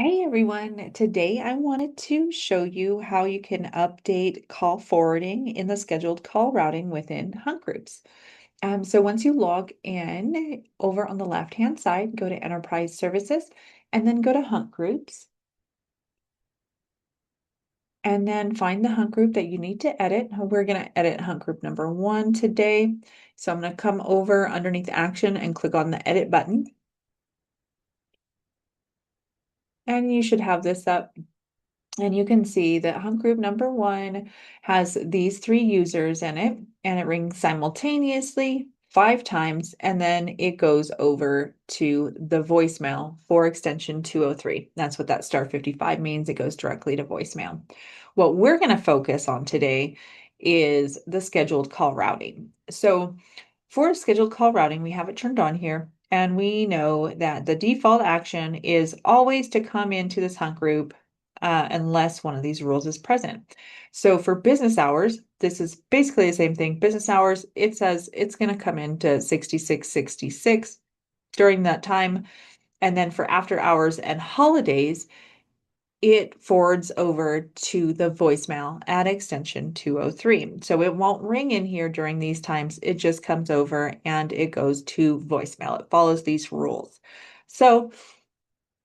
Hey everyone, today I wanted to show you how you can update call forwarding in the scheduled call routing within Hunt Groups. So once you log in over on the left-hand side, go to Enterprise Services and then go to Hunt Groups and then find the Hunt group that you need to edit. We're going to edit Hunt group number 1 today. So I'm going to come over underneath Action and click on the Edit button. And you should have this up. And you can see that Hunt group number 1 has these 3 users in it, and it rings simultaneously 5 times, and then it goes over to the voicemail for extension 203. That's what that star 55 means. It goes directly to voicemail. What we're going to focus on today is the scheduled call routing. So for scheduled call routing, we have it turned on here, and we know that the default action is always to come into this Hunt group unless one of these rules is present. So for business hours, this is basically the same thing. Business hours, it says it's going to come into 6666 during that time. And then for after hours and holidays, it forwards over to the voicemail at extension 203. So it won't ring in here during these times. It just comes over and it goes to voicemail. It follows these rules. So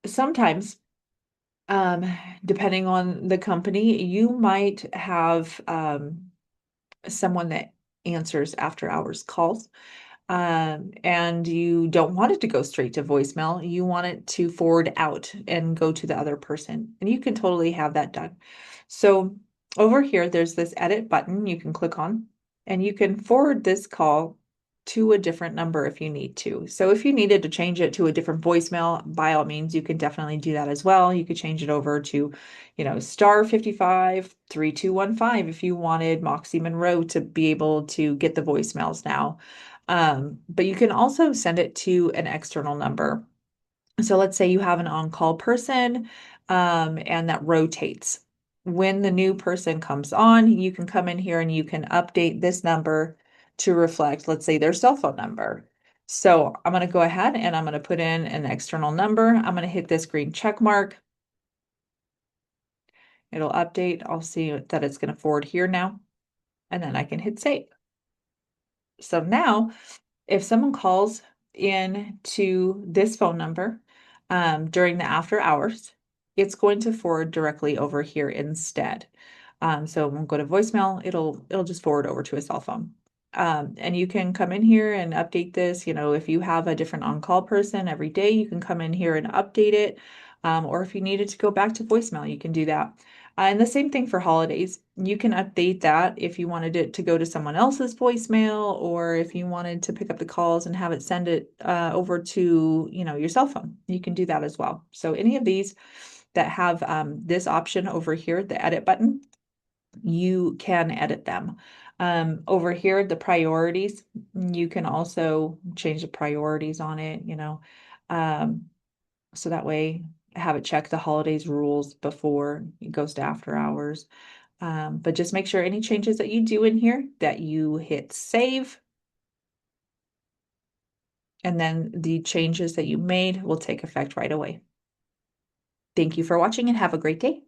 sometimes um, depending on the company, you might have someone that answers after hours calls. And you don't want it to go straight to voicemail. You want it to forward out and go to the other person. And you can totally have that done. So over here, there's this edit button you can click on, and you can forward this call to a different number if you need to. So if you needed to change it to a different voicemail, by all means, you can definitely do that as well. You could change it over to, star 55 3215 if you wanted Moxie Monroe to be able to get the voicemails now. But you can also send it to an external number. So let's say you have an on-call person, and that rotates. When the new person comes on, you can come in here and you can update this number to reflect, let's say, their cell phone number. So I'm going to go ahead and I'm going to put in an external number. I'm going to hit this green check mark. It'll update. I'll see that it's going to forward here now, and then I can hit save. So now if someone calls in to this phone number during the after hours, it's going to forward directly over here instead. So when we go to voicemail, it'll just forward over to a cell phone. And you can come in here and update this. If you have a different on-call person every day, you can come in here and update it. Or if you needed to go back to voicemail, you can do that. And the same thing for holidays. You can update that if you wanted it to go to someone else's voicemail, or if you wanted to pick up the calls and have it send it over to, your cell phone. You can do that as well. So any of these that have this option over here, the edit button, you can edit them. Over here, the priorities, you can also change the priorities on it, um, so that way have it check the holidays rules before it goes to after hours. But just make sure any changes that you do in here that you hit save, and then the changes that you made will take effect right away. Thank you for watching and have a great day.